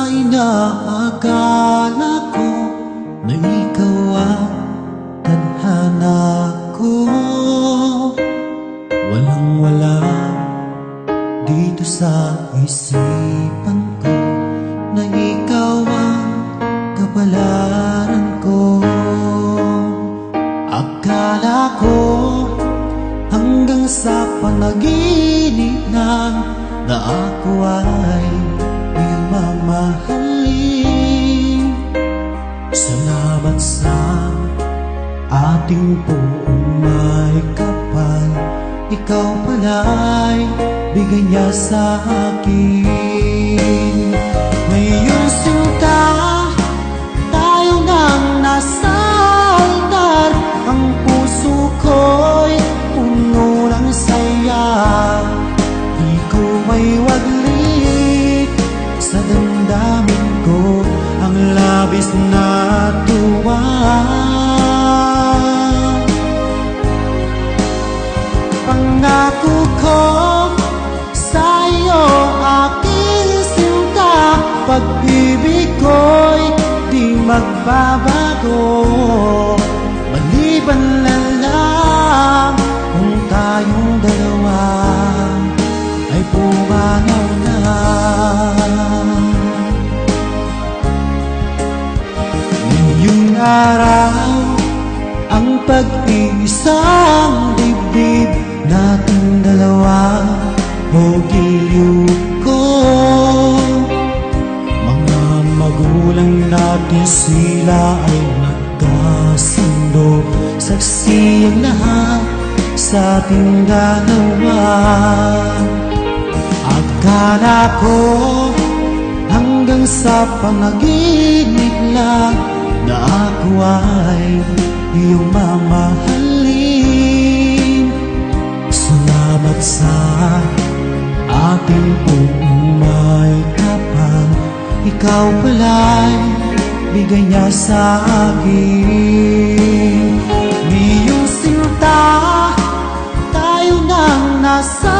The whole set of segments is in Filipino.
Inaakala ko na ikaw ang tadhana ko. Walang-wala dito sa isipan ko na ikaw ang kapalaran ko. Akala ko hanggang sa panaginip lang na ako ay iyong mamahalin. Salamat sa ating buong may kapal, ikaw pala'y bigay niya sa akin. Ngayong sinta, tayo nang nasa altar, ang puso ko'y puno ng saya. Di ko may waglit sa damdamin ko ang labis na tuwa. Pangako ko sa iyo, aking sinta, pag-ibig ko'y di magbabago. Maliban na lang kung tayong dalawa ay pumanaw na. Ngayong araw, ang pag-iisang dibdib nating dalawa o giliw ko. Mga magulang natin sila ay nagkasundo, saksi ang lahat sa ating dalawa. Akala ko hanggang sa panaginip lang na ako ay iyong mamahalin. Salamat sa ating buong may kapal, ikaw pala'y bigay niya sa akin. Ngayong sinta, tayo nang nasa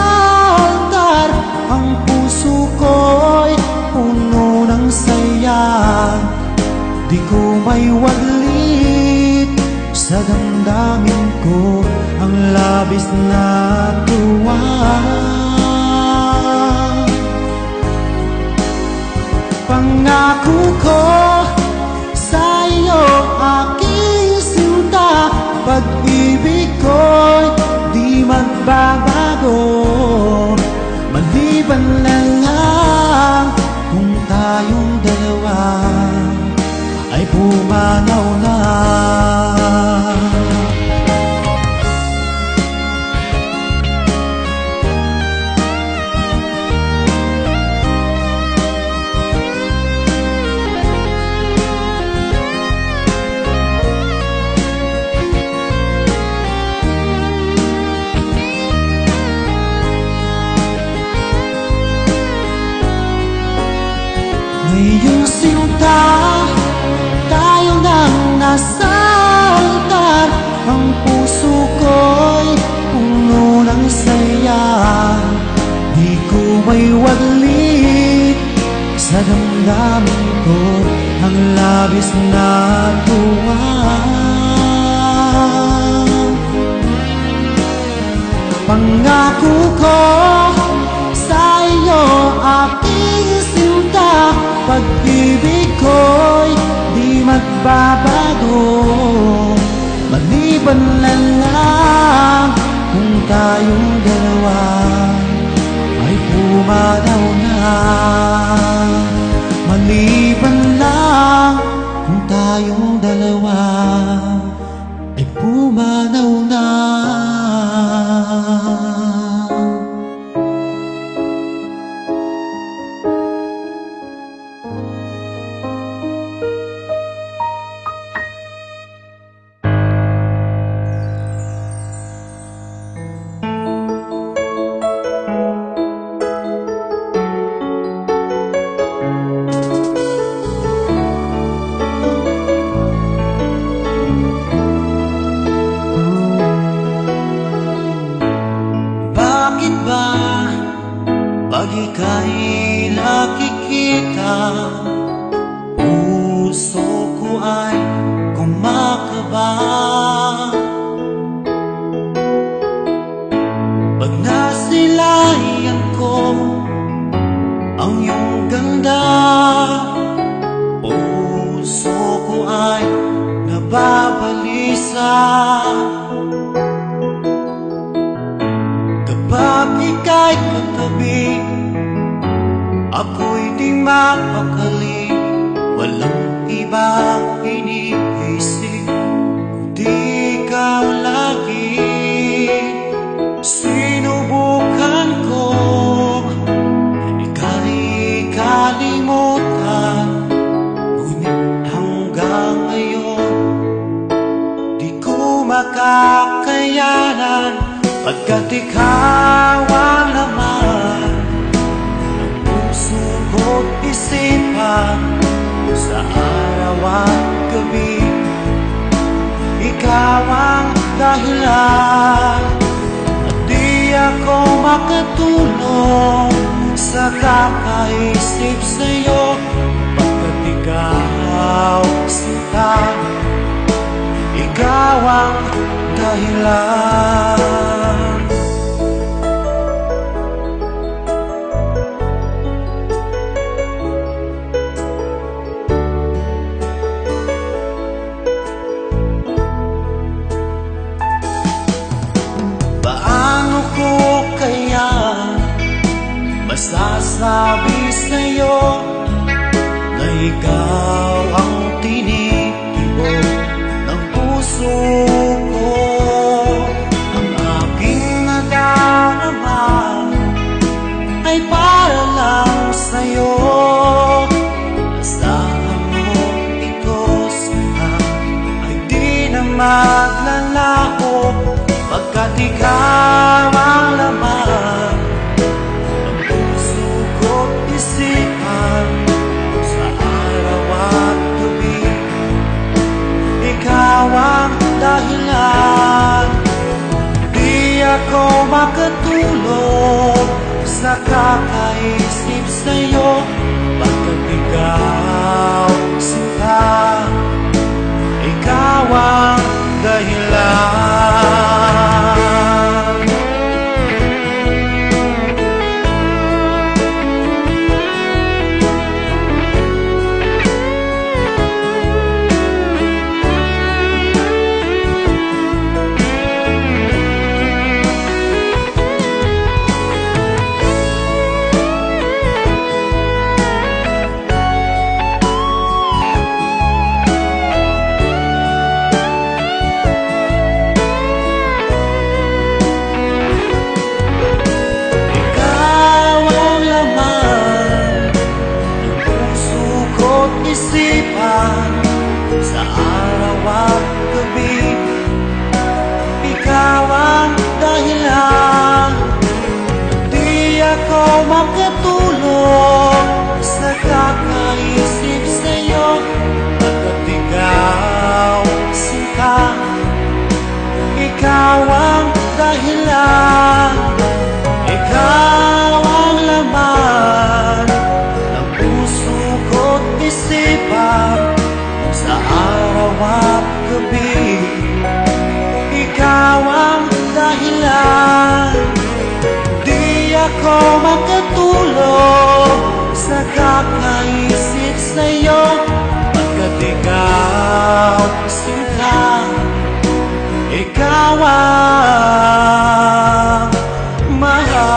altar, ang puso ko'y puno ng saya. Di ko may waglit sa damdamin ko ang labis na tuwa. Pangako ko sa iyo, aking sinta, pag-ibig ko'y di magbabago. Maliban na lang kung tayong dalawa ay pumanaw na. Ngayong sinta, tayo nang nasa altar, ang puso ko'y puno ng saya. Di ko may waglit sa damdamin ko ang labis na tuwa. Pangako ko sa iyo, aking sinta, pag-ibig ko'y di magbabago. Maliban na lang kung tayong dalawa ay pumanaw na. Maliban lang kung tayong dalawa ay pumanaw na. Puso ko ay kumakaba pag nasilayan ko ang iyong ganda. Puso ko ay nababalisa kapag ika'y katabi. Ako'y di mapakali, walang ibang iniisip kundi ikaw lagi. Sinubukan ko ika'y kalimutan, ngunit hanggang ngayon di ko makakayanan, pagkat ikaw ang laman ng puso ko't isipan sa araw at gabi. Ikaw ang dahilan at di ako makatulog sa kakaisip sa'yo, pagkat ikaw sinta, ikaw ang dahilan. Paano ko kaya masasabi sa'yo na ikaw ang tinitibok ng puso ko? Ang aking nadarama ay para lang sa'yo. Asahan mo ito sana ay di na maglalaho, pagkat ikaw ang laman ng puso ko't isipan sa araw at gabi. Ikaw ang dahilan, di ako makatulog sa kakaisip sa'yo, pagkat ikaw sinta, ikaw ang dahilan. Isipan sa araw at gabi. Ikaw ang dahilan, di ako makatulog sa kakaisip sa'yo, pagkat ikaw sinta, ikaw ang dahilan. Ikaw ang laman ng puso ko't isipan sa araw at gabi. Ikaw ang dahilan, di ako makatulog sa kakaisip sa'yo, pagkat ikaw sinta, ikaw ang mahal.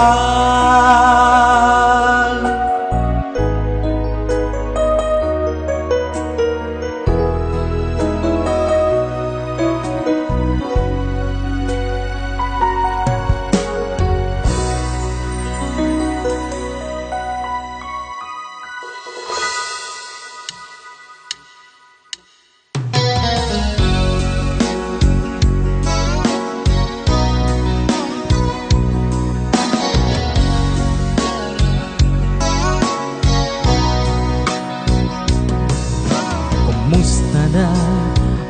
Kumusta na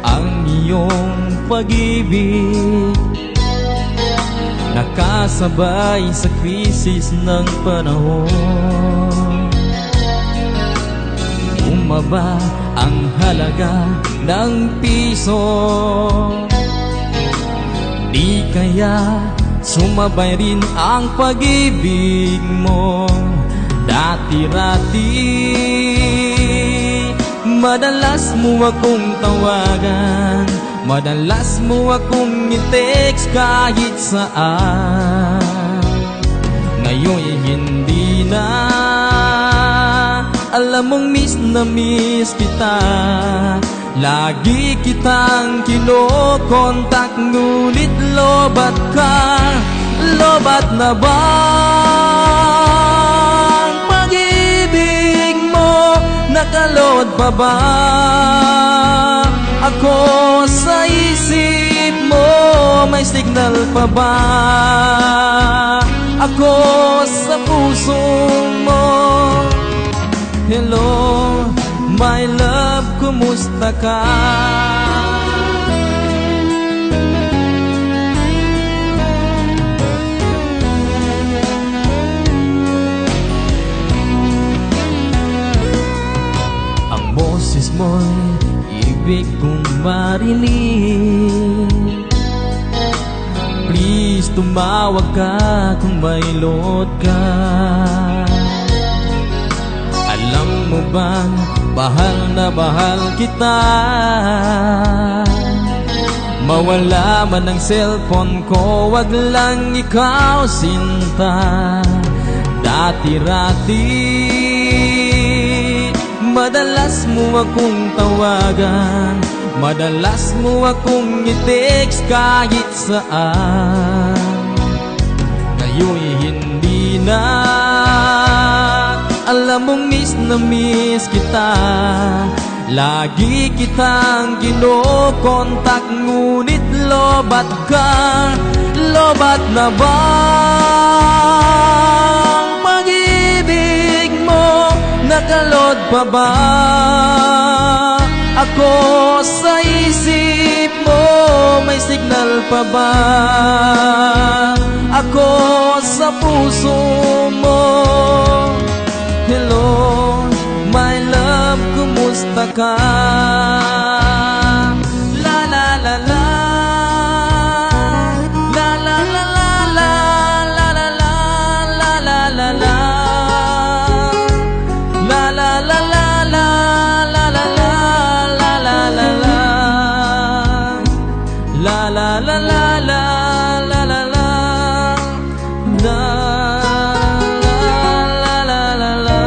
ang iyong pag-ibig? Nakasabay sa krisis ng panahon. bumaba ang halaga ng piso. Di kaya sumabay rin ang pag-ibig mo dati-rati. Madalas mo akong tawagan, madalas mo akong i-text kahit saan. Ngayon hindi na, alam mong miss na miss kita. Lagi kitang kinokontak, ngunit lobat ka. Lobat na ba ang pag-ibig mo? Nakalod pa ba ako sa isip mo? May signal pa ba ako sa puso mo? Hello, my love, kumusta ka? Ang boses mo'y ibig kong marinig. Please, tumawag ka kung may load ka. Alam mo bang bahal na bahal kita? Mawala man ang cellphone ko, wag lang ikaw sinta. Dati-rati madalas mo akong tawagan, madalas mo akong i-text kahit saan. Ngayon hindi na, alam mong miss na miss kita. Lagi kitang kinokontak, ngunit lobat ka. Lobat na ba ang pag-ibig mo? Nakalod pa ba ako sa isip mo? May signal pa ba ako sa puso mo? Hello, my love, kumusta ka? La la la la, la la la la, la la la la, la la la, la la la la, la la la, la la la la, la la la la, la la la.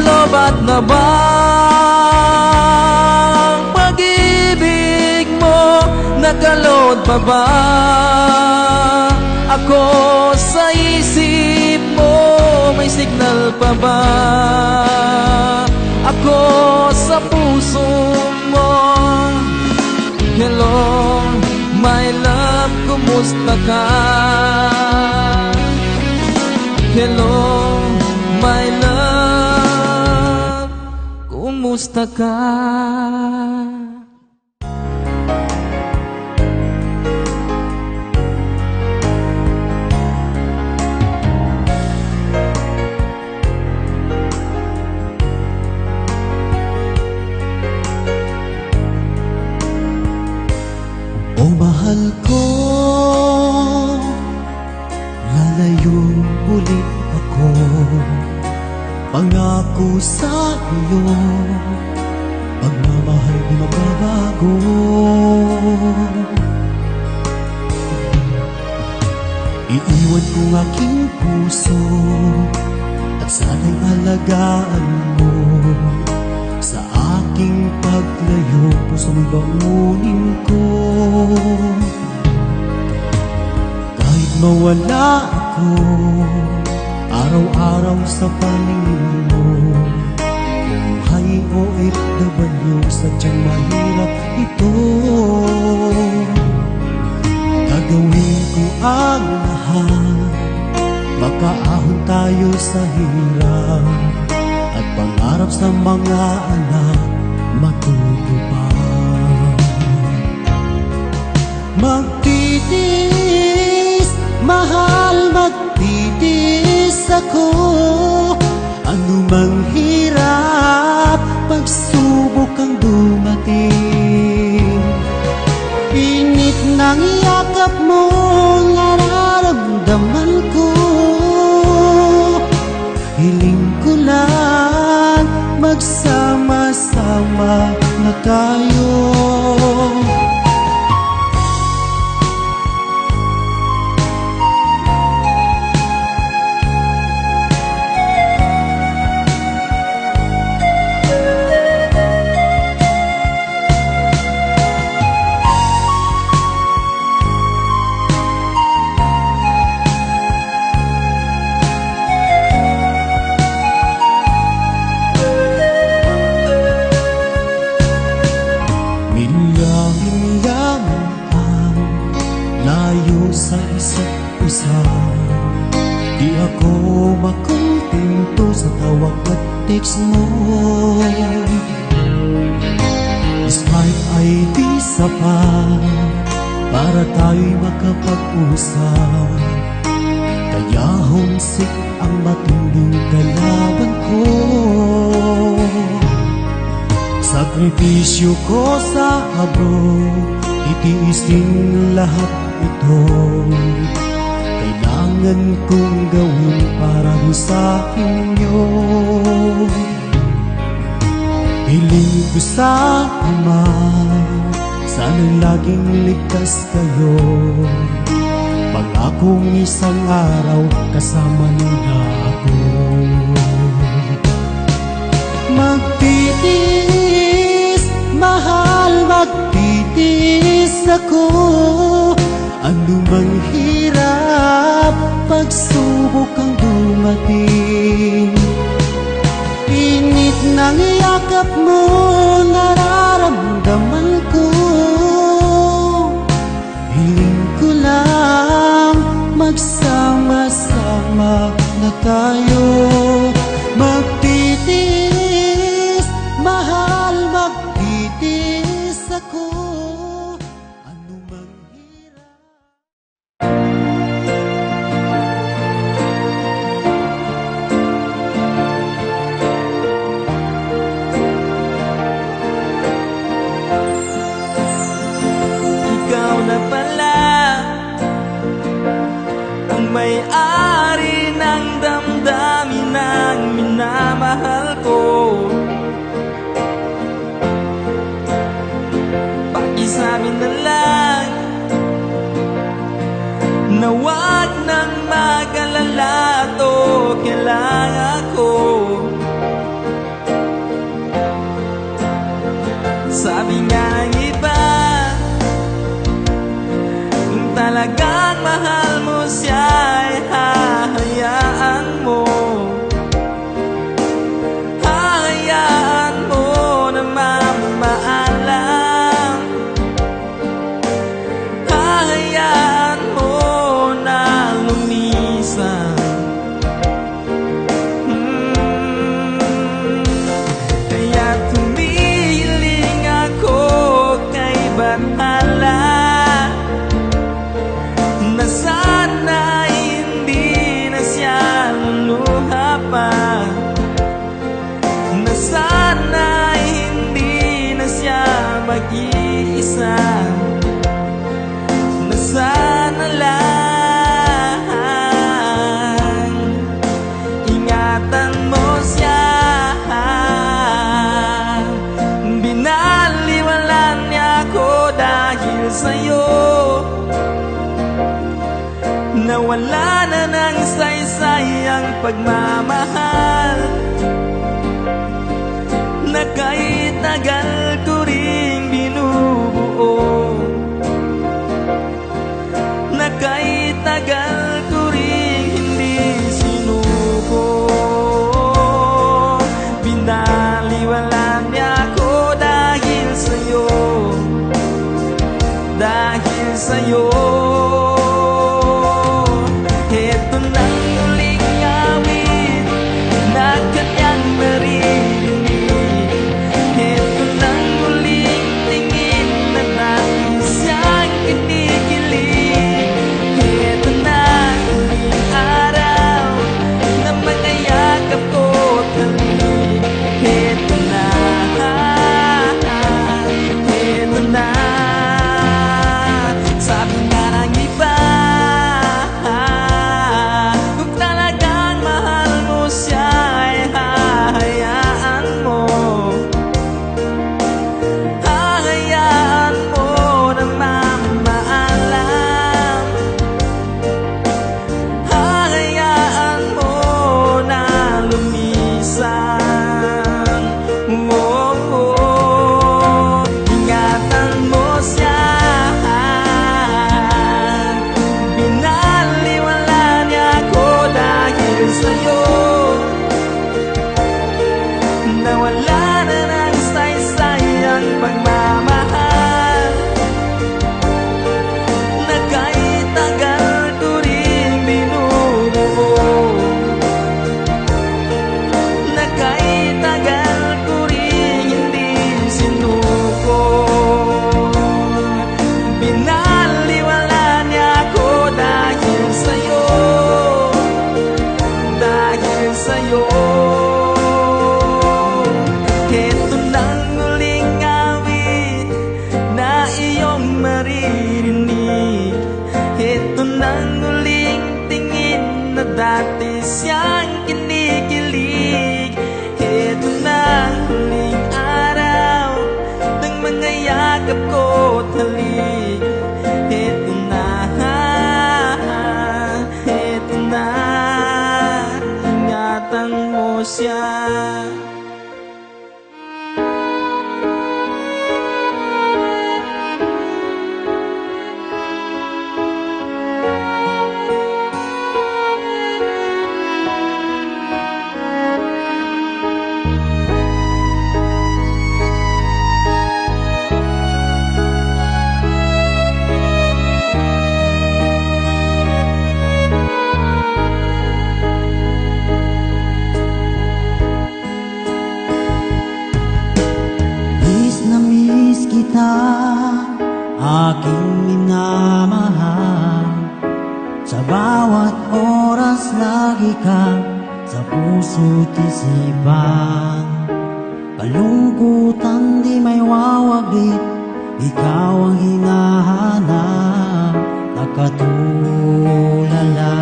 Lobat na ba ang pag-ibig mo? Nakalod pa ba ako sa isip mo? May signal pa ba ako sa puso mo? Hello, my love, kumusta ka? Hello, my love, kumusta ka? O mahal ko, lalayong ulit ako. Pangako sa iyo, pagmamahal di magbabago. Iiwan ko ang aking puso at sana'y alagaan mo. Sa aking paglayo, pusong bangunin ko. Kahit mawala ako, araw-araw sa paningin mo. Buhay OFW, sadyang mahirap ito. Gagawin ko ang lahat, makaahon tayo sa hirap, at pangarap sa mga anak matutupad. Magtitiis, mahal, magtitiis ako. Anumang hirap text mo. Smart ay di sapat para tayo'y makapag-usap. Kaya homesick ang matinding kalaban ko. Sakripisyo ko sa abroad, titiisin lahat ito. Kailangan kong gawin para sa inyo. Hiling ko sa Ama, sana'y laging ligtas kayo. Pangakong isang araw kasama niyo na ako. Magtitiis, mahal, magtitiis ako. Ano mang hirap, pagsubok ang dumating. Init ng yakap mo, nararamdaman ko. Hiling ko lang, magsama-sama na tayo. Magtitiis, mahal, magtitiis ako. Ano mang hirap. Ikaw na pala ang may-ari ng damdamin ng minamahal ko. Pakisabi na lang na wag nang mag-alala, to kailangan ko. Sabi nga ng iba, kung talagang mahal mo siya ay hahayaan mo. Hahayaan mo na mamaalam. Hahayaan mo na lumisan. Kaya tumihiling ako kay Bathala na sana hindi na siya luluha pa. Na sana hindi na siya mag-iisa. Na sana lang ingatan mo siya. Binaliwalan niya ako dahil sa'yo. Nawala na ng saysay ang pagmamahal na kahit tagal ko ring binubuo. Na kahit tagal ko ring hindi sinuko. Binaliwalan niya ako dahil sa'yo. Dahil sa'yo. Ito nang muling awit na kanyang naririnig. Ito nang muling tingin na nais siyang kinikilig. Ito na muling araw na mga yakap ko talig. Ito na, ito na. Sabi nga ng kita, aking minamahal. Sa bawat oras lagi ka sa puso't isipan. Kalungkutan di may wawaglit, ikaw ang hinahanap. Nakatulala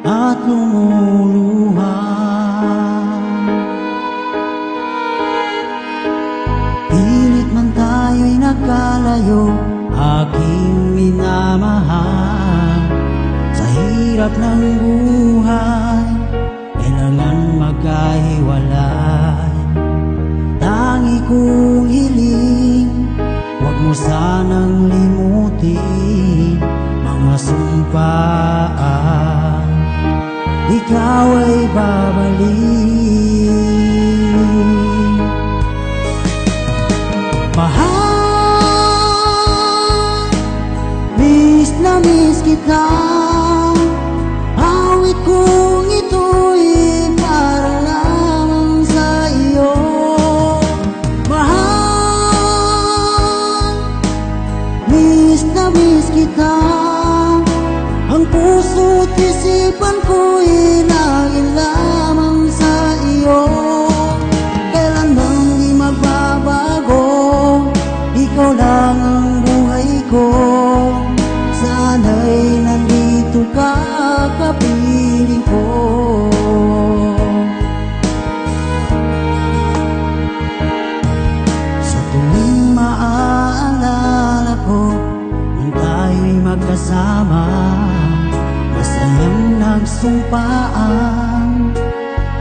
at lumuluha. Pilit man tayo'y nagkalayo, aking minamahal. Sa hirap ng buhay, kailangan magkahiwalay. Tangi kong hiling, huwag mo sanang limutin mga sumpaan. Ikaw ay babalik. Mahal, miss na miss kita. Awit kong ito'y para lamang sa iyo. Mahal, miss na miss kita. Ang puso't isipan ko'y lagi lamang sa iyo. Kailan bang di magbabago, ikaw lang ang buhay ko. Sana'y nandito ka, kapiling ko. Sa tuwing maaalala ko nung tayo'y magkasama, masayang nagsumpaan,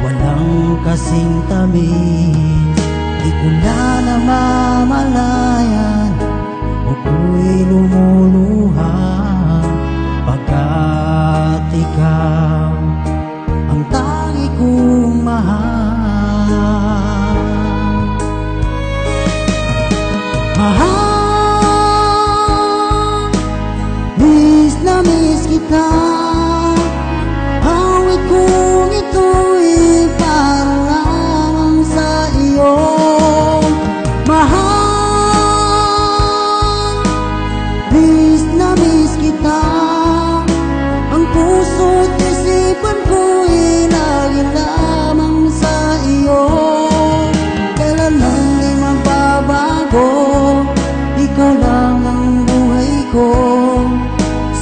walang kasing tamis. Di ko na namamalayan, ako'y lumuluha, pagkat ikaw ang tangi kong mahal. Mahal, miss na miss kita. Awit kong ito'y para lamang sa iyo. Mahal, miss na miss kita. Ang puso't isipan ko'y lagi lamang sa iyo. Kailan lang di magbabago, ikaw lang ang buhay ko.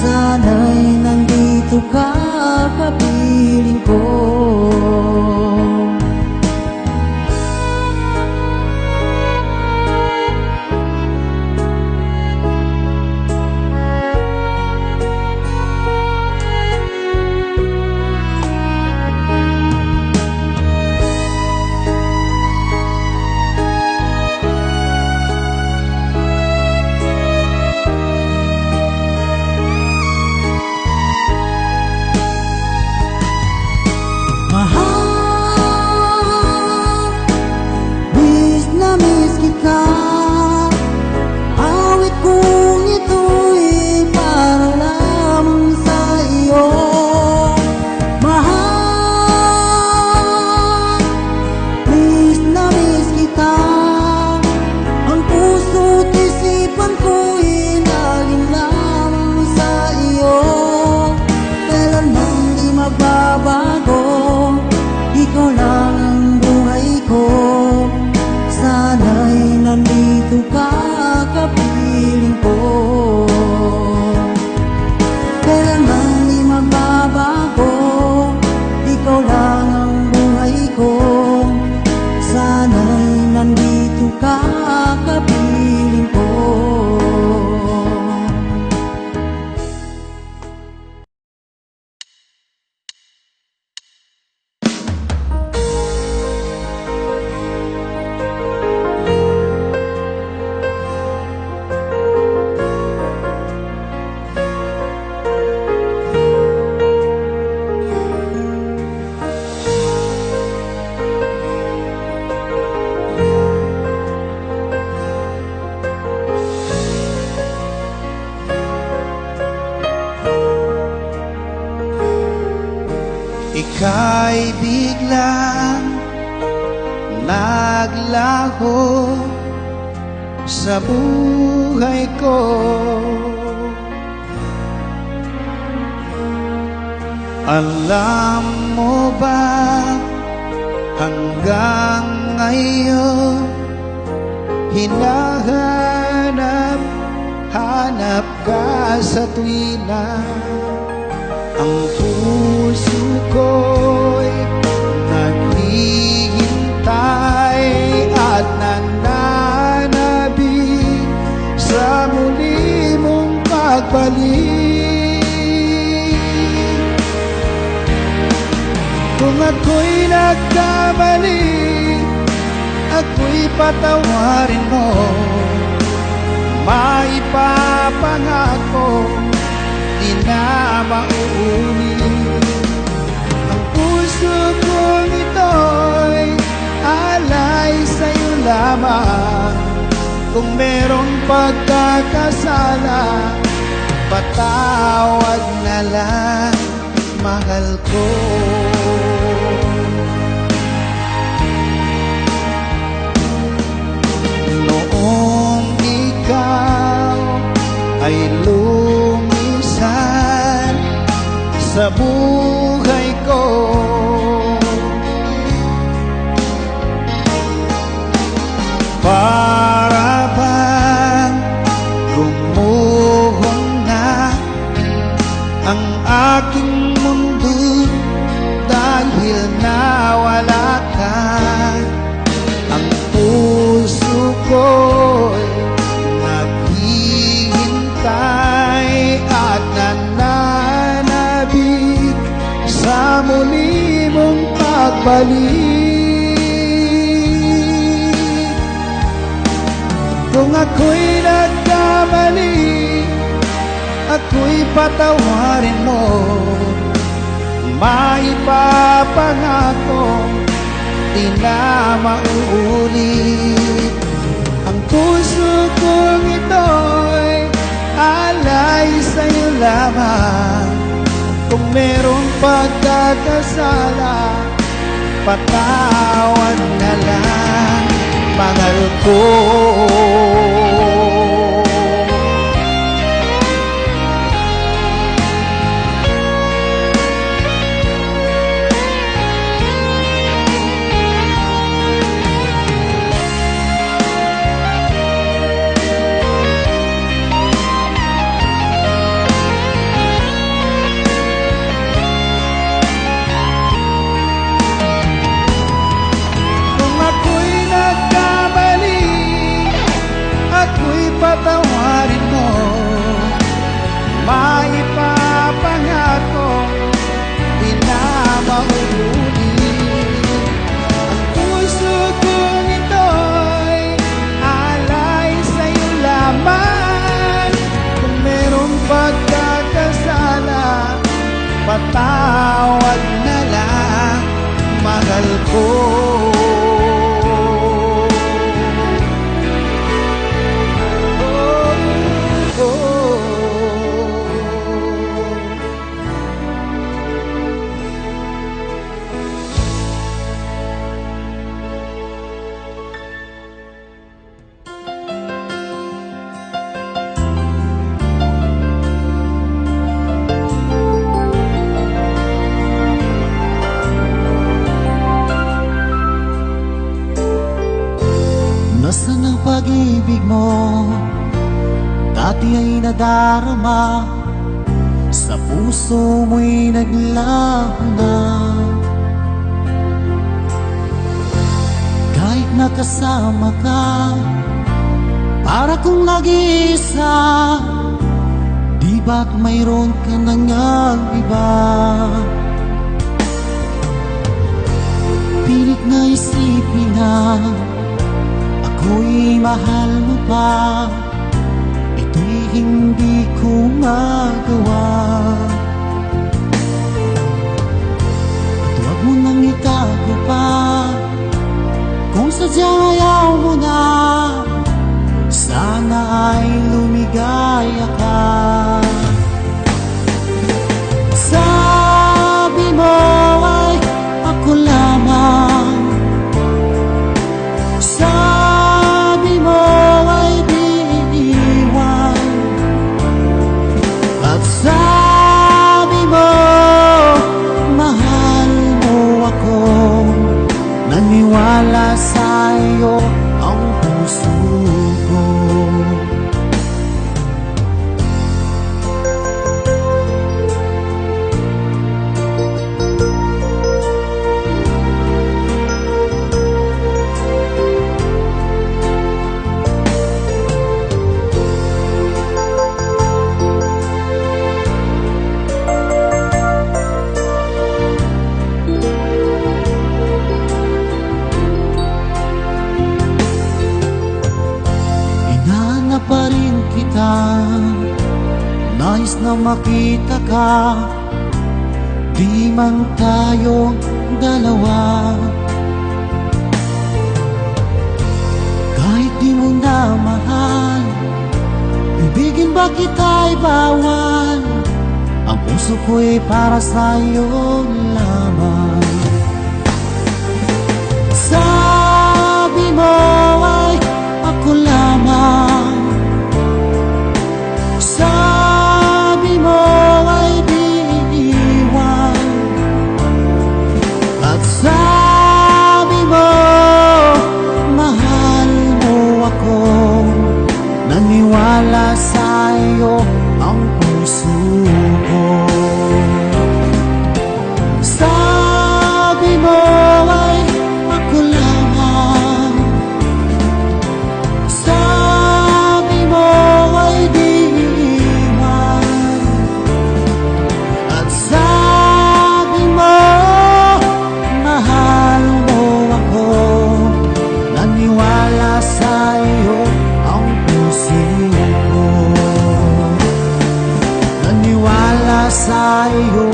Sana'y nandito ka, kapiling ko. Mahal, miss na miss kita. Awit kong ito'y para lamang sa iyo. Mahal, miss na miss kita. Ang puso't isipan ko'y laging lamang sa iyo. Kailan bang di magbabago, ikaw lang ang buhay ko. Sana'y nandito ka, kapiling ko. Kailan bang di magbabago, ikaw lang ang buhay ko. Sana'y nandito ka, kapiling ko. Ika'y biglang naglaho sa buhay ko. Alam mo ba, hanggang ngayon hinahanap ka sa tuwina. Ang puso ko'y naghihintay at nananabik sa muli mong pagbalik. Kung ako'y nagkamali, ako'y patawarin mo. Maipapangako, di na mauulit. Ang puso kong ito'y alay sa'yo lamang. Kung merong pagkakasala, patawad na lang, mahal ko. Noong ikaw ay lumisan sa buhay ko, para bang gumuhon na ang aking mundo dahil nawala ka. Ang puso ko'y naghihintay at nananabik sa muli mong pagbalik. Kung ako'y nagkamali, ako'y patawarin mo. Maipapangako, di na mauulit. Ang puso kong ito'y alay sa'yo lamang. Kung merong pagkakasala, patawad na lang, mahal ko. Patawarin mo, maipapangako, di na mauulit. Ang puso kong ito'y alay sa'yo lamang. Kung merong pagkakasala, patawad na lang, mahal ko. Nasaan ang pag-ibig mo? Dati ay nadarama, sa puso mo'y naglaho na. Kahit nakasama ka, para kong nag-iisa, di ba't mayroon ka nang iba? Pilit na isipin na ako'y mahal mo pa, ito'y hindi ko magawa. At huwag mo nang itago pa, kung sadyang ayaw mo na, sana ay lumigaya ka. Sabi mo ay ako lamang, sabi mo ay iyo ang puso ko. Pa rin kita, nais na makita ka, di man tayo dalawa. Kahit di mo na mahal, ibigin ba kita'y bawal? Ang puso ko'y para sa'yo lamang. Sabi mo ay ako lamang, sabi mo ay di iiwan, at sabi mo mahal mo ako. Naniwala sa iyo ang puso ko. Sabi mo ay ako lamang, sabi mo ay di sa'yo ang puso ko. Naniwala sa'yo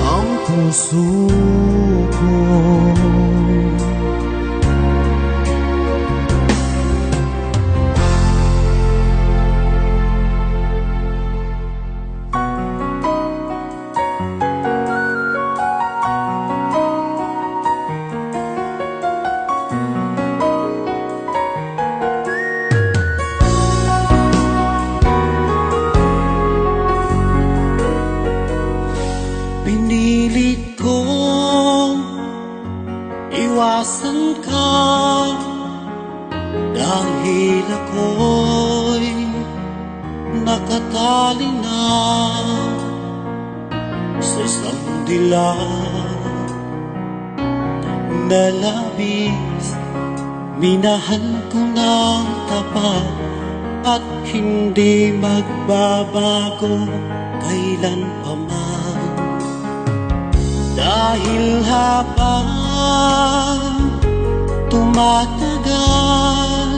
ang puso ko. Pinilit kong iwasan ka dahil ako'y nakatali na sa isang dilag na labis. Minahal ko ng tapat at hindi magbabago kailanpaman. Dahil habang tumatagal,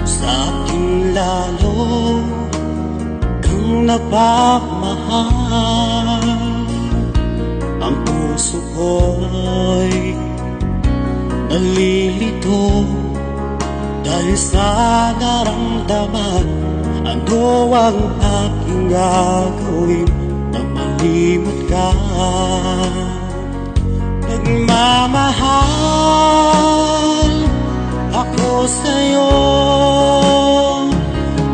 sa akin lalo kang napamahal. Ang puso ko'y nalilito dahil sa naramdaman. Ano ang aking gagawin na malimot ka? Nagmamahal ako sa'yo,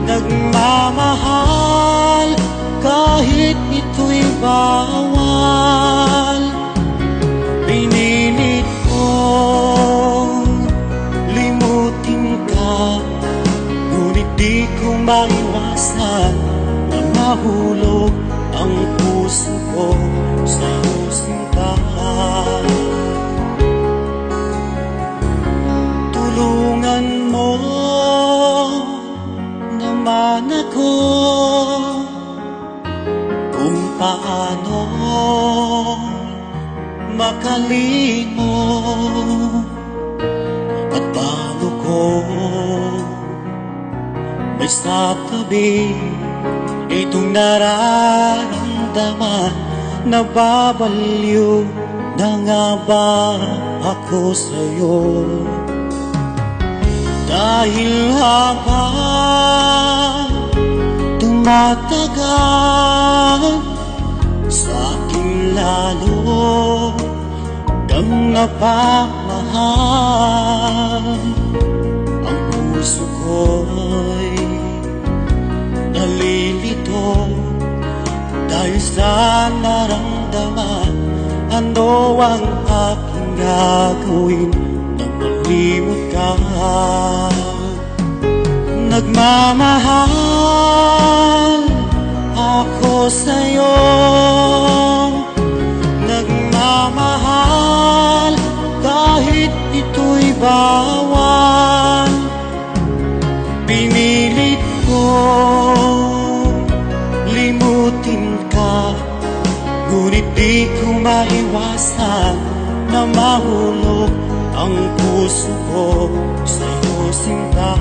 nagmamahal kahit ito'y bawal. Pinilit kong limutin ka, ngunit di ko maiwasan na mahulog ang puso ko sa sinta. Tulungan mo naman ako kung paano makalimot at paano ko may satabi itong nararamdaman. Nababaliw na nga ba ako sa'yo? Dahil habang tumatagal, sa akin lalo kang napamahal. Ang puso ko'y nalilito dahil sa naramdaman. Ano ang aking gagawin nang malimot ka? Nagmamahal ako sa'yo, nagmamahal kahit ito'y bawal. Pinilit ko limutin ka, ngunit di ko maiwasan na mahulog ang puso ko sa'yo, sinta.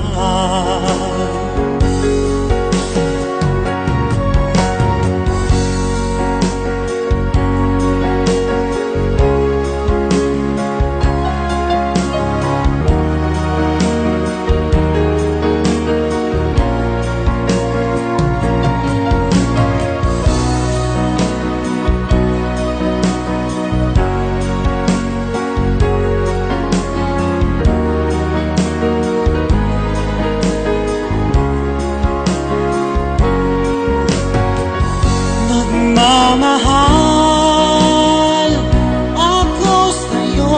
Nagmamahal ako sa'yo,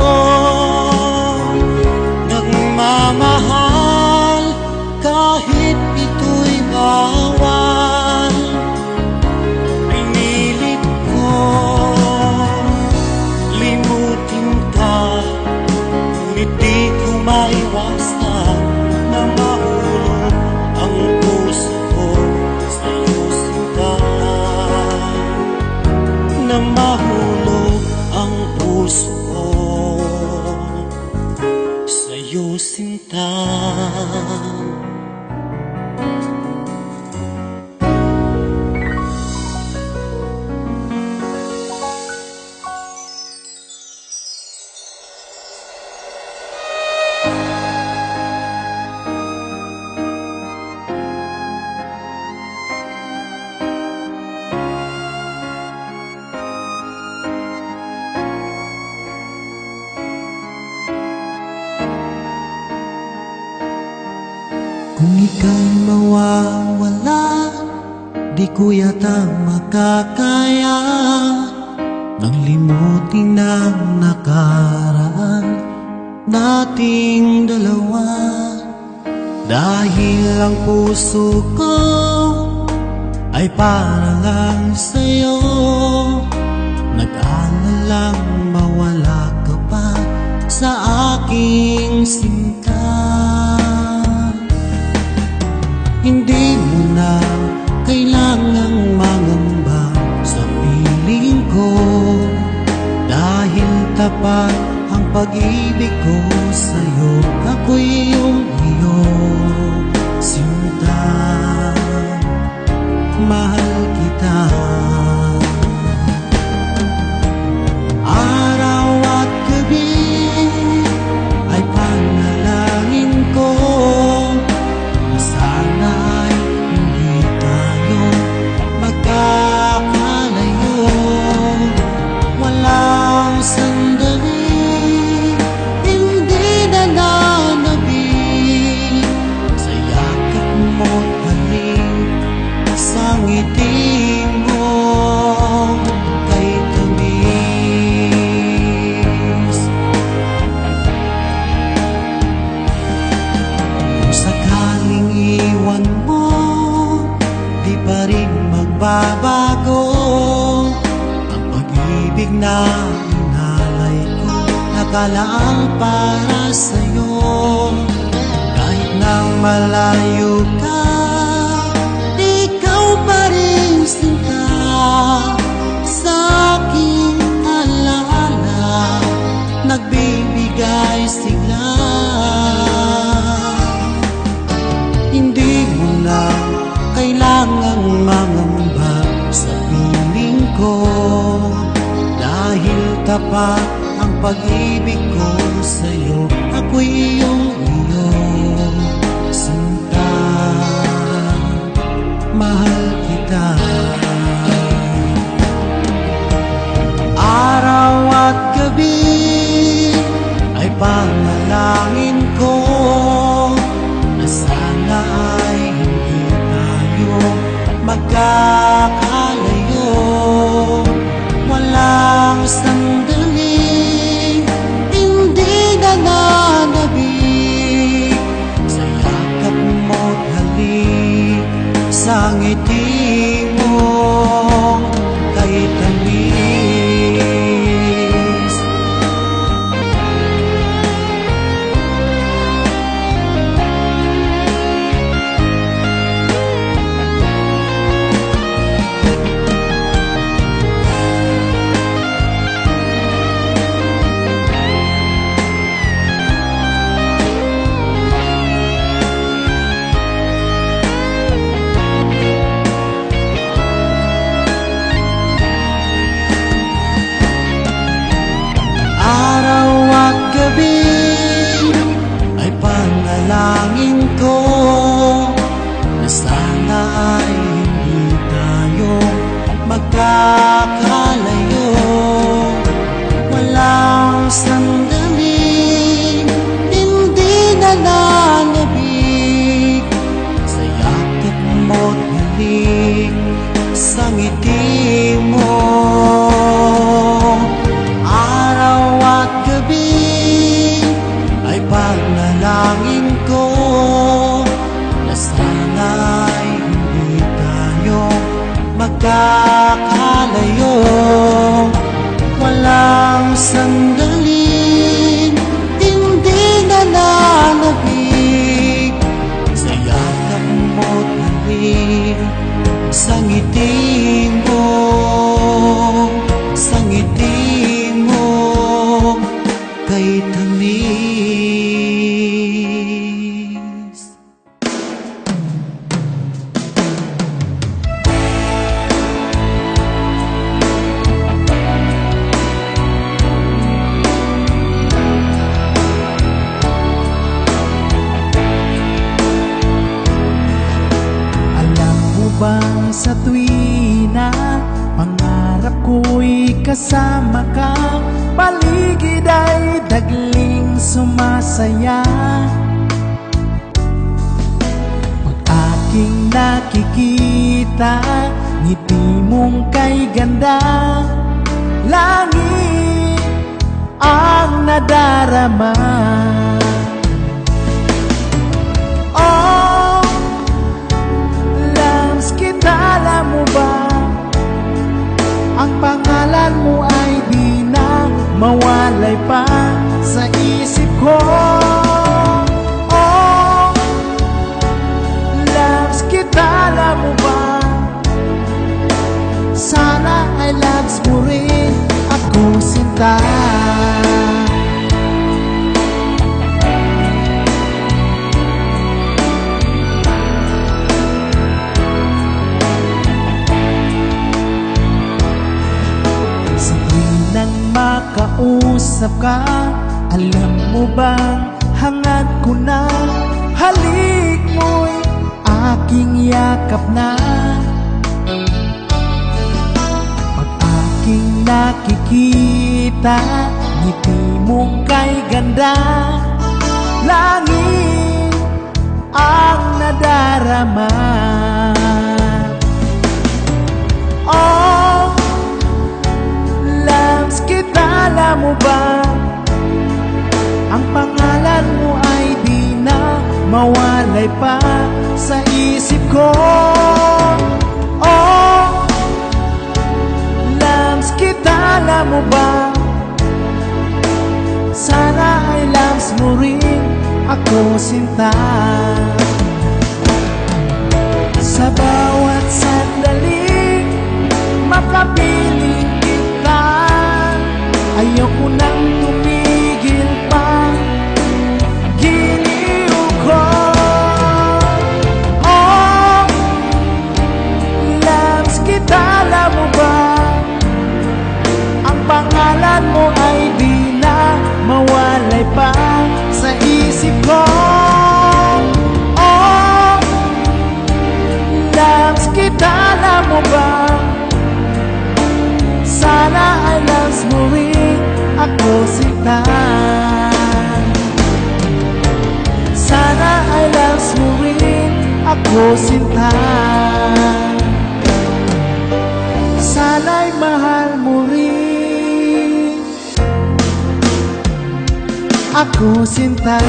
nagmamahal kahit ito'y bawal. Pinilit ko limutin ka, ngunit di ko maiwasan na mahulog ang puso ko sa'yo, sinta. Na mahulog ang puso ko sa'yo, sinta. Kung ika'y mawawala, di ko yata makakaya nang limutin ang nakaraan nating dalawa. Dahil ang puso ko ay para lang sa'yo, nag-aalalang mawala ka pa sa aking sinta. Hindi mo na kailangang mangamba sa piling ko, dahil tapat ang pag-ibig ko sa'yo. Ako'y iyong iyo, sinta. Mahal kita. Araw at gabi ay panalangin ko, sana'y hindi tayo magkakalayo. Walang sandali hindi nananabik sa yakap mo't halik, sa ngiti mo kay tamis. Kung sakaling iwan mo, di pa rin magbabago ang pag-ibig na inalay ko, nakalaang para sa'yo. Kahit na malayo ka, ikaw pa rin, sinta, sa aking alaala, nagbibigay sigla. Hindi mo na kailangang mangamba sa piling ko, dahil tapat ang pag-ibig ko sa'yo. Ako'y iyong iyo, sinta. Mahal kita. Araw at gabi ay panalangin ko na sana ay hindi tayo magkakalayo. Walang sandali buwis. Alam mo bang sa tuwina, pangarap ko'y kasama ka, paligid ay dagling sumasaya. Pag aking nakikita, ngiti mong kay ganda, langit ang nadarama. Oh, Lams, kita alam mo ba, ang pangalan mo ay di na mawalay pa sa isip ko. Oh, Lams, kita alam mo ba, sana ay loves mo rin ako, sinta. Makausap ka, alam mo bang hangad ko na, halik mo'y aking yakap na. Pag aking nakikita, ngiti mong kay ganda, langit ang nadarama. Oh, Lams, kita alam mo ba, ang pangalan mo ay di na mawalay pa sa isip ko. Oh, Lams, kita alam mo ba, sana ay Lams mo rin ako, sinta. Sa bawat sandali, makapiling kita, ayoko nang tumigil pa, giliw ko. Oh, Lams, kita alam mo ba, ang pangalan mo ay di na mawalay pa sa isip ko. Oh, Lams, kita alam mo ba, sana ay loves mo rin ako, sinta. Sana ay loves mo rin ako, sinta. Sana'y mahal mo rin ako, sinta.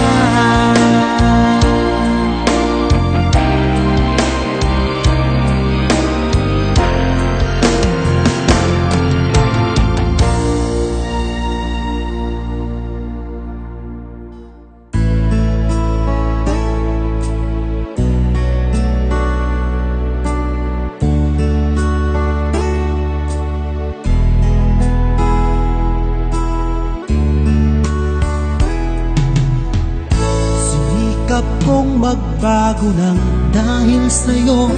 Kung magbago lang dahil sa'yo,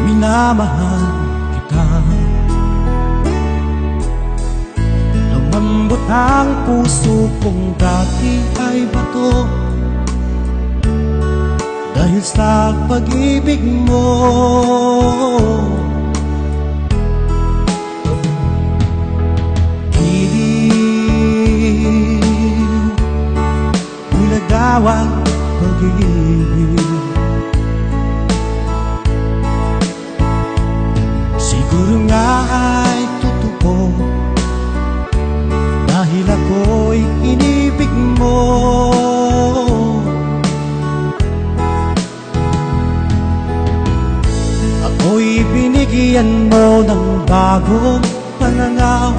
minamahal kita. Lumambot ang puso kong dati ay bato, dahil sa pag-ibig mo. Nagawang pag-ibig, siguro nga ay totoo, dahil ako'y inibig mo. Ako'y binigyan mo ng bagong pananaw,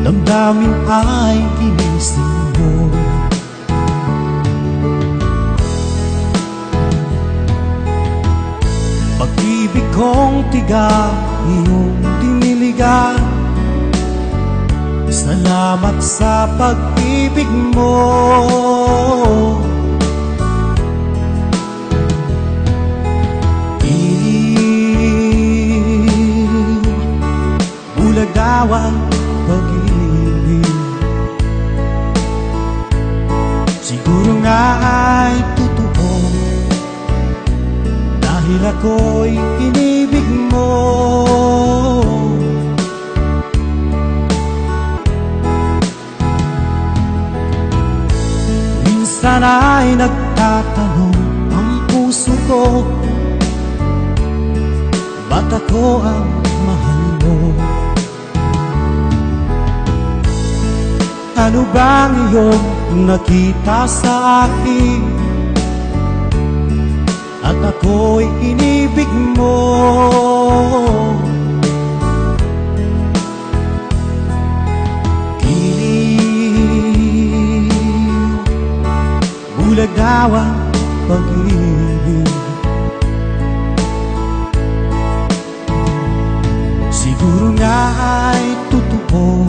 damdamin ay ginising mo. Pag-ibig kong tiga, iyong diniligan, Salamat sa pag-ibig mo. Bulag daw ang pag-ibig. Siguro nga ay totoo, dahil ako'y inibig mo. Minsan ay nagtatanong ang puso ko, ba't ako ang mahal mo? Ano bang iyong nakita sa akin at ako'y inibig mo? Bulag daw ang pag-ibig. Siguro nga ay totoo,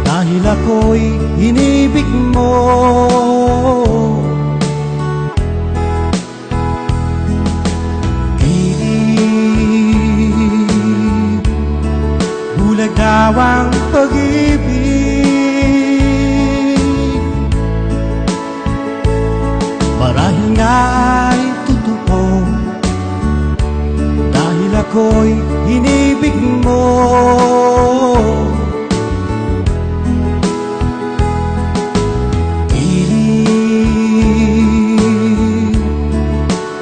dahil ako'y inibig mo. Bulag daw ang pag-ibig. Marahil nga ay totoo, dahil ako'y inibig mo.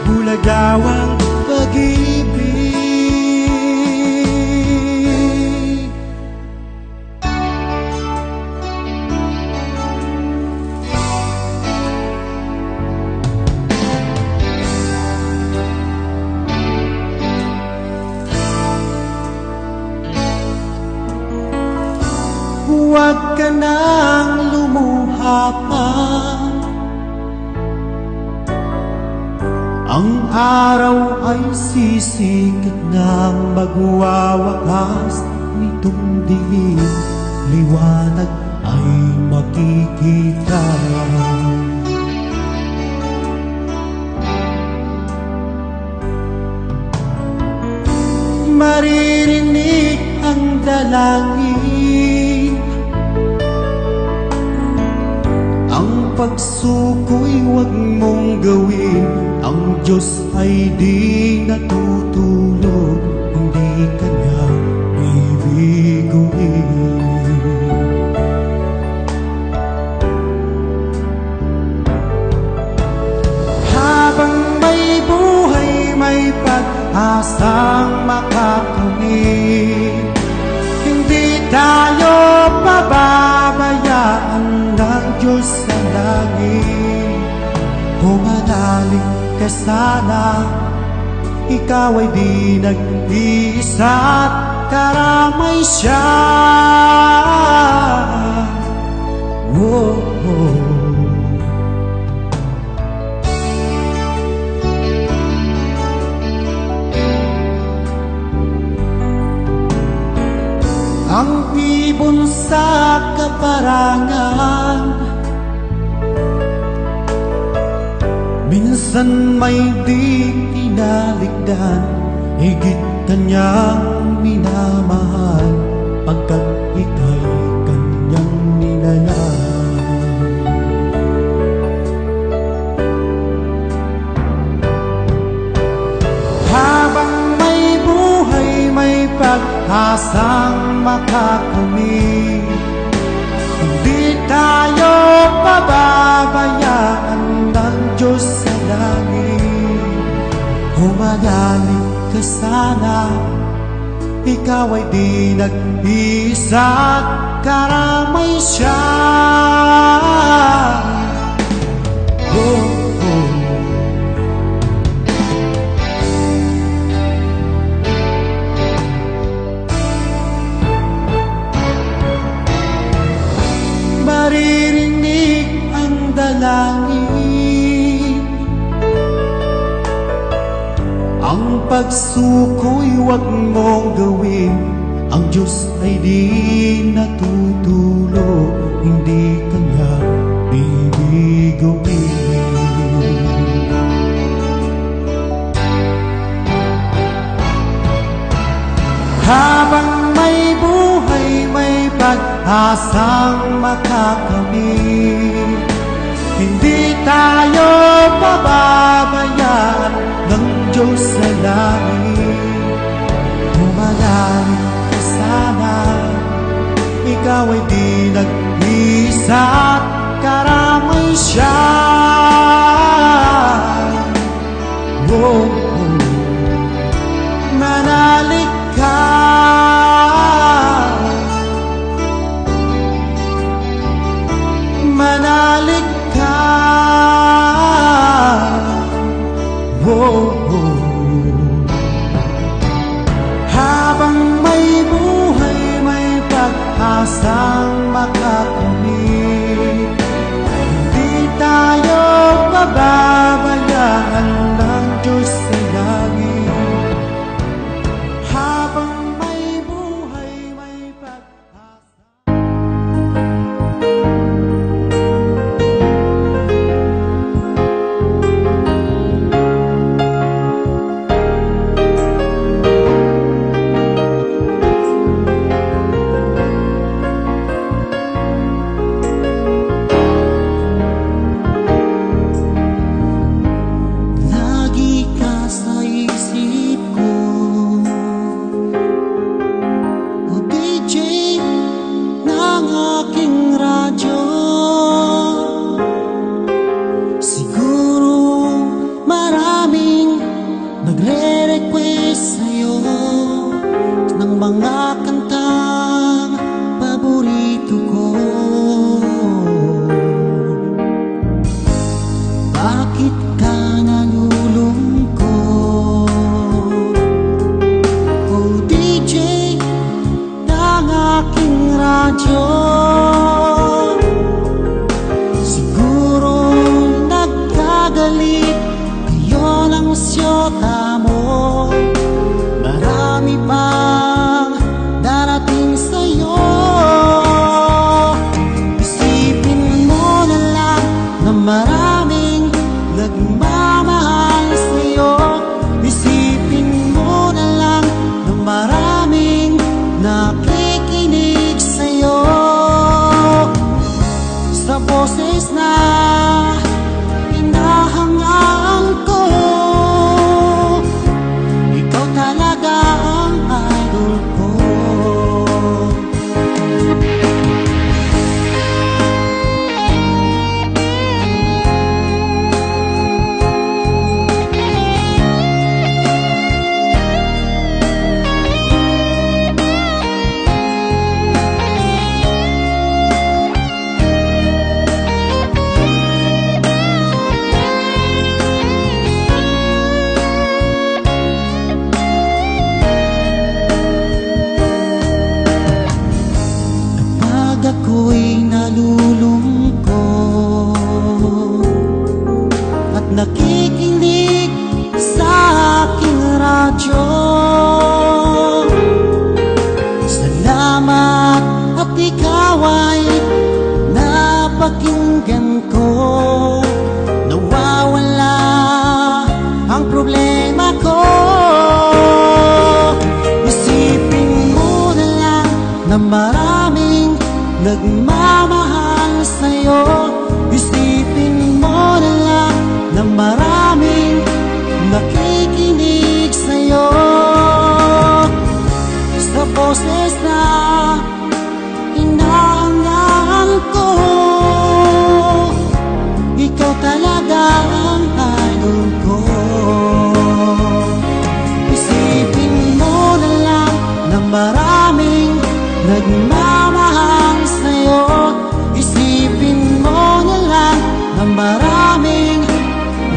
Bulag daw ang pag-ibig. Huwag ka nang lumuha pa, ang araw ay sisikit nang magwawakas nitong dilim, liwanag ay makikita. Maririnig ang dalangin, ang pagsuko'y huwag mong gawin. Ang Diyos ay di natutulog, hindi ka niya bibiguin. Habang may buhay, may pag-asang makakamit. Hindi tayo pababayaan ng Diyos sa langit. Humanaling ka sana, ikaw ay di nag-iisa't karamay siya. Oh, oh. Ang ibon sa kaparangan, minsan may di tinaligdan, higit kanyang minamahal, pagkat ika'y kanyang nilalang. Habang may buhay, may pag-asang makakamit. Hindi tayo pababayaan ng Diyos sa langit. Humanaling ka sana, ikaw ay di nag-iisa't karamay siya. Oh, oh. Maririnig ang dalangin, ang pagsuko'y huwag mong gawin. Ang Diyos ay di natutulo, hindi Kanya bibiguin. Habang may buhay, may pag-asang makakamit. Hindi tayo pababayaan ng Diyos sa langit. Humanalig ka sana, ikaw ay di nag-isa, karamay siya. Oh, manalig ka, manalig ka. Oh, habang may buhay, may pag-asang makakamit. Hindi tayo pababayaan ng Diyos sa langit. Habang may buhay, may pag-asa. Lagi ka sa isip ko, o DJ ng aking radyo. Siguro maraming nagre-request sa'yo ng mga kantang paborito ko. Bakit ka nalulungkot, o DJ ng aking radyo? Siguro nagkagalit kayo ng siyota mo. Marami pang darating sa'yo. Isipin mo na lang na maraming nagmamahal sa'yo. Isipin mo na lang na maraming nakikinig sa'yo. Sa boses na hinahangaan ko, ikaw talaga ang idol ko. Kapag ako'y nalulungkot at nakikinig sa aking radyo, salamat at ikaw ay napakinggan ko. Nawawala ang problema ko. Isipin mo na lang na maraming nagmamahal sa'yo. Isipin mo na lang na maraming nakikinig sa'yo. Sa boses na hinahangaan ko, ikaw talaga ang idol ko. Isipin mo na lang na maraming nagmamahal sa'yo. Isipin mo na lang na maraming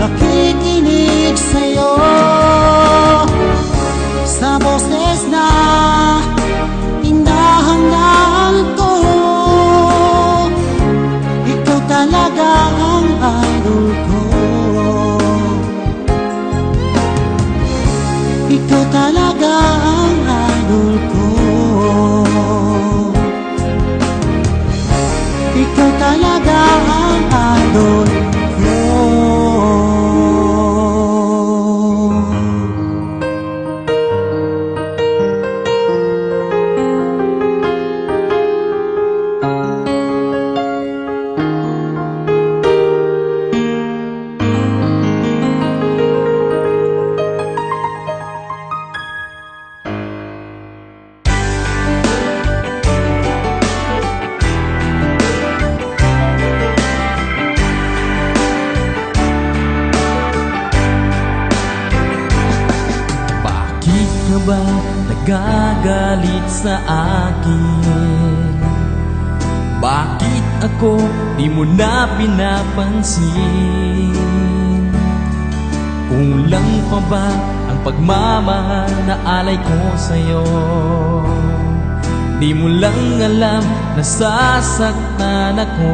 nakikinig sa'yo. Sa boses na hinahangaan ko, ikaw talaga ang idol ko. Ikaw talaga ang idol ko. ikaw talaga ang idol ko. Ba nagagalit sa akin? Bakit ako di mo na pinapansin? Kulang pa ba ang pagmamahal na alay ko sa'yo? Di mo lang alam na sasaktan ako.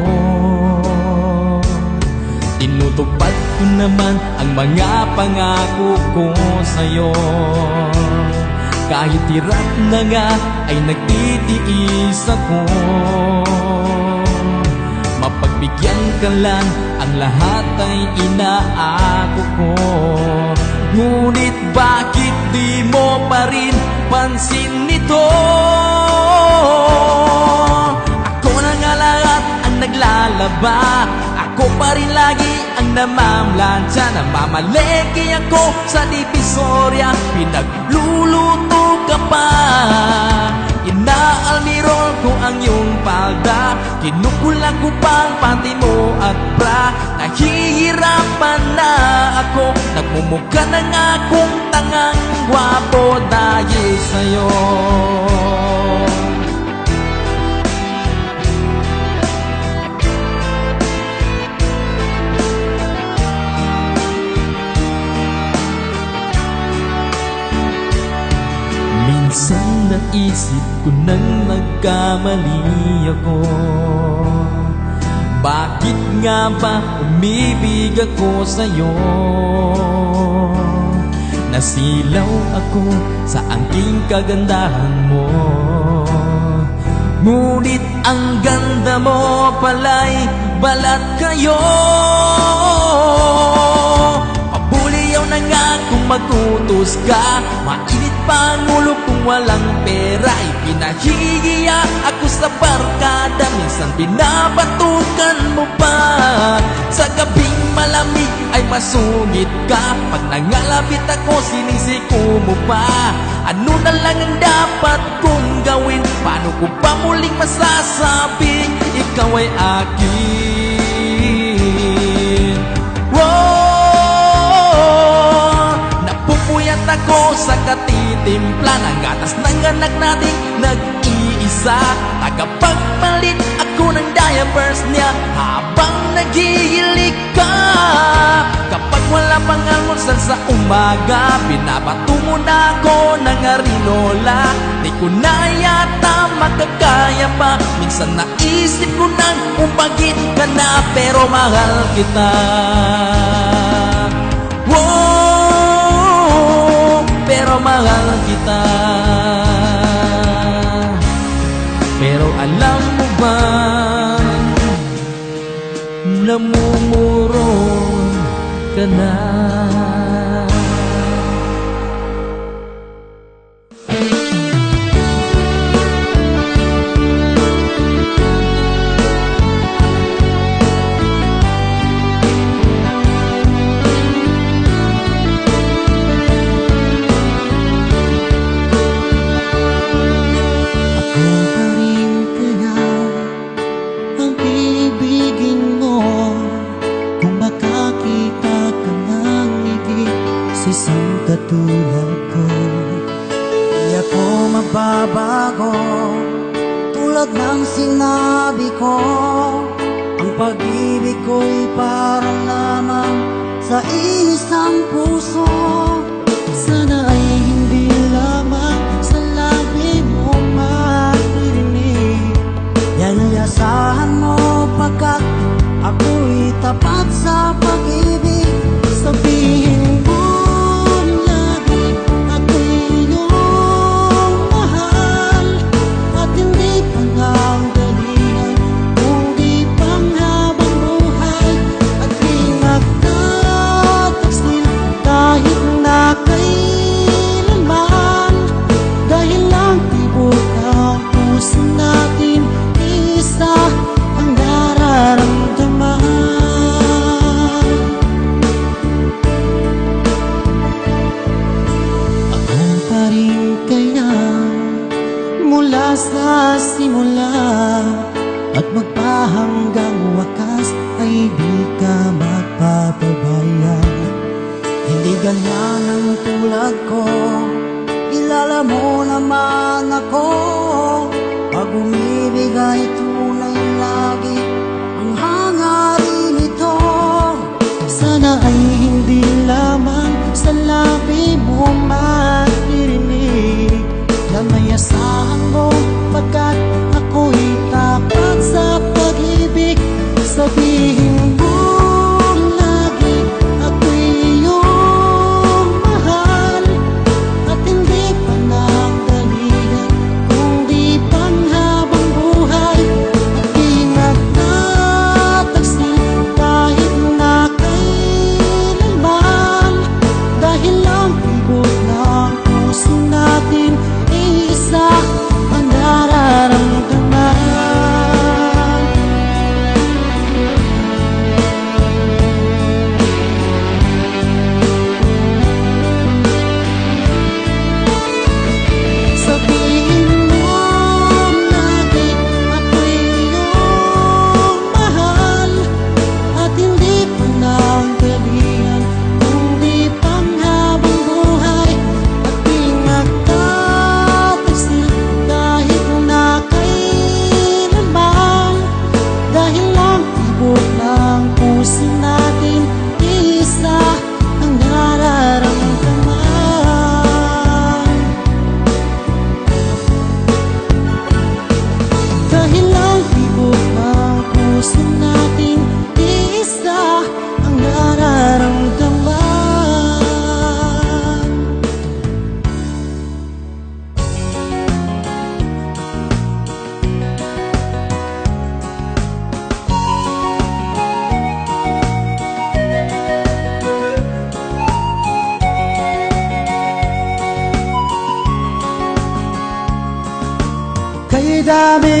Tinutupad ko naman ang mga pangako ko sa'yo. Kahit hirap na nga ay nagtitiis ako. Mapagbigyan ka lang, ang lahat ay inaako ko. Ngunit bakit di mo pa rin pansin nito? Ako na nga lahat ang naglalaba, ako pa rin lagi ang namamlansya. Namamalengke ako sa Divisoria, pinagluluto ka pa. Inaalmirol ko ang iyong palda, kinukulang ko pang panty mo at bra. Nahihirapan na ako, nagmumukha na nga akong tangang gwapo dahil sa'yo. Minsan naisip ko nang nagkamali ako. Bakit nga ba umibig ako sa'yo? Nasilaw ako sa angking kagandahan mo. Ngunit ang ganda mo pala'y balat kayo. Pabuliyaw na nga kung mag-utos ka, mainit pa ang ulo kung walang pera. Ipinahihiya ako sa barkada, minsan binabatukan mo pa. Sa gabing malamig ay masungit ka, pag nangalapit ako sinisiko mo pa. Ano na lang ang dapat kong gawin? Paano ko pa muling masasabing ikaw ay akin? Whoa! Napupuyat ako sa katitimpla ng gatas ng anak nating nag-iisa. Tagapagpalit ako ng diapers niya habang naghihilig ka. Kapag wala pang almusal sa umaga, binabato mo na ako ng arinola. Di ko na yata makakaya pa, minsan naisip ko nang umbagin ka na, pero mahal kita. Wow, pero mahal kita. Pero alam mo ba, namumuro ka na. Isang katulad ko, Di ako magbabago, tulad ng sinabi ko. Ang pag-ibig ko'y parang lamang sa isang puso. sana ay hindi lamang sa labi mo maririnig. Yan ay asahan mo pagkat ako'y tapat sa pag-ibig. Sabihin mo lagi ako'y iyong mahal, at hindi pa lang galingan, kung di pa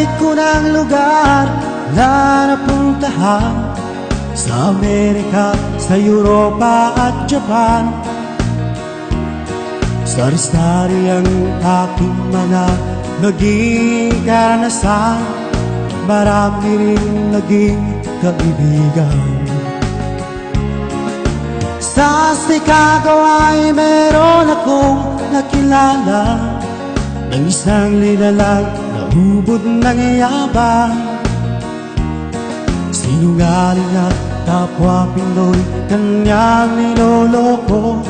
Dami ko ng lugar na napuntahan, sa Amerika, sa Europa at Japan. Sari-sari ang aking mga naging karanasan, marami rin naging kaibigan. Sa Chicago ay meron akong nakilala ng isang linalang na ubod ng yabang. Sinungaling at kapwa Pinoy kanyang niloloko.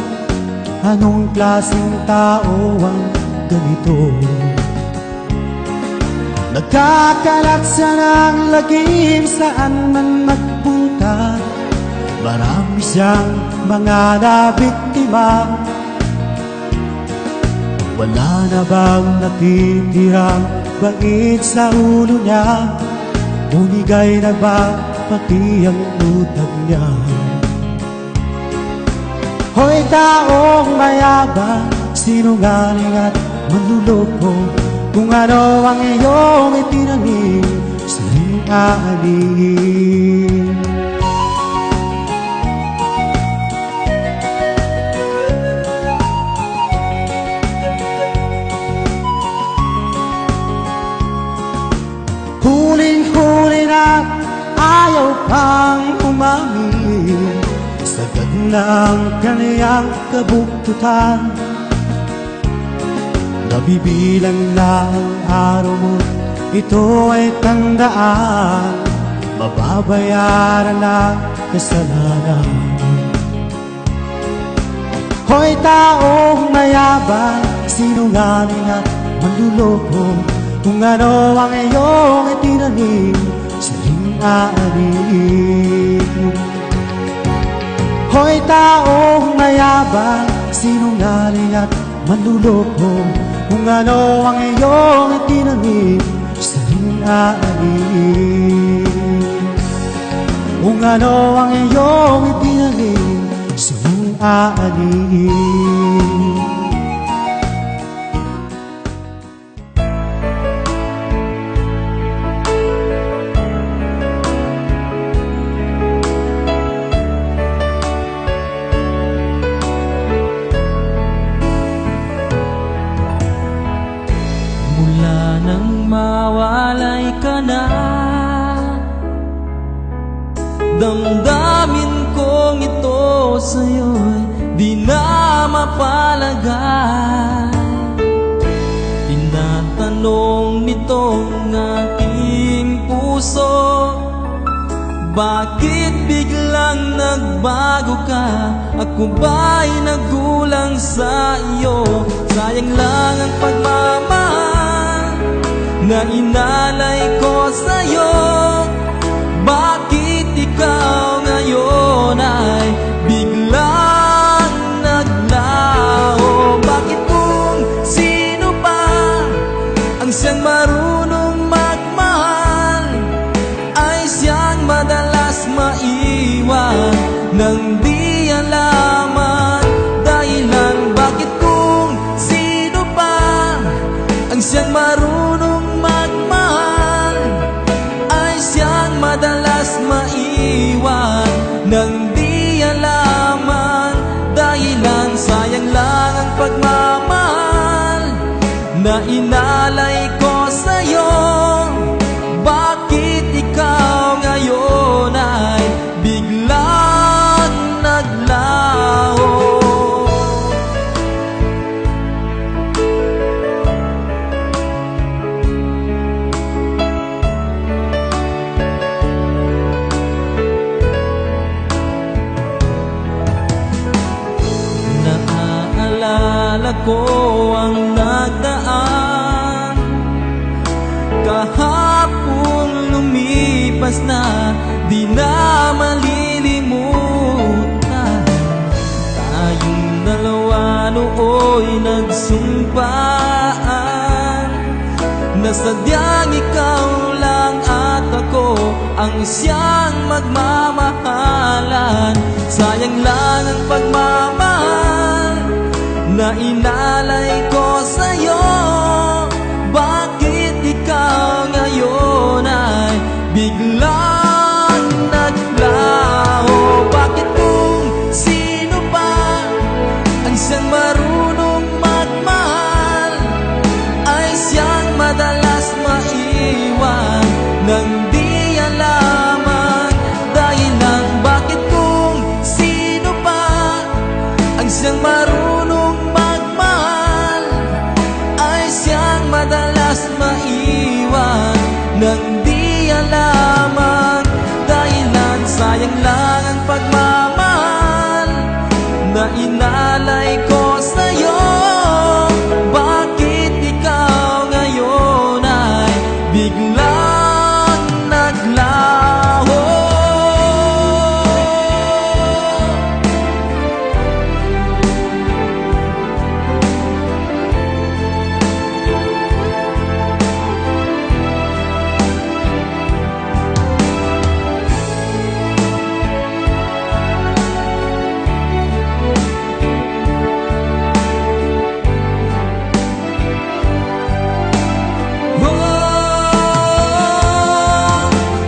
Anong klaseng tao ang ganito? Nagkakalat siya ng lagim saan man magpunta. Marami siyang mga nabiktima. Wala na bang natitirang bangit sa ulo niya? Unigay na ba pati ang utang niya? Hoy taong mayabang, sinungaling at manluloko, kung ano ang iyong itinanim, siling aanin. Huling-huli na ayaw pang umamin, sagad na ang kaniyang kabuktutan. Nabibilang na ang araw mo, ito ay tandaan, mababayaran na kasalanan. Hoy taong mayabang, sinungaling at manluloko, kung ano ang iyong itinanim, siling aanin. Hoy taong mayabang, sinungaling at manluloko, kung ano ang iyong itinanim, siling aanin. Kung ano ang iyong itinanim, siling aanin. Nang mawalay ka na, damdamin kong ito sa'yo'y di na mapalagay. Tinatanong nitong aking puso, bakit biglang nagbago ka? Ako ba'y nagkulang sa iyo? Sayang lang ang pagmamahal na inalay ko sa'yo. Bakit ikaw ngayon ay biglang naglaho? Bakit kung sino pa ang siyang marunong magmahal ay siyang madalas maiwan nang di alaman dahilan? Bakit kung sino pa ang siyang marunong magmahal ay siyang madalas maiwan nang di alaman dahilan? Sayang lang ang pagmamahal na inalay ko sa'yo. Bakit ikaw ngayon ay biglang naglaho? Ko ang nagdaan, kahapon lumipas na, di na malilimutan. Tayong dalawa nooy nagsumpaan na sadyang ikaw lang at ako ang siyang magmamahalan. Sayang lang ang pagmamahal na inalay ko sa'yo. Bakit ikaw ngayon biglang naglaho? Bakit kung sino pa ang siyang marunong magmahal ay siyang madalas maiwan nang di alaman dahilan? Bakit kung sino pa ang siyang marunong magmahal ay siyang madalas maiwan nang di alaman dahilan? Sayang lang ang pagmamahal na inalay ko sa'yo. Bakit ikaw ngayon ay biglang naglaho?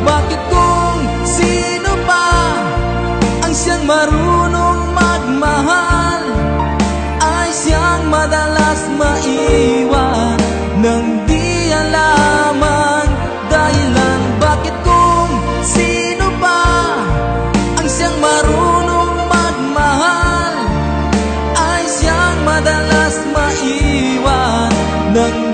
Bakit kung sino pa ang siyang marunong magmahal ay siyang madalas maiwan nang di alaman dahilan? Bakit kung sino pa ang siyang marunong magmahal ay siyang madalas maiwan nang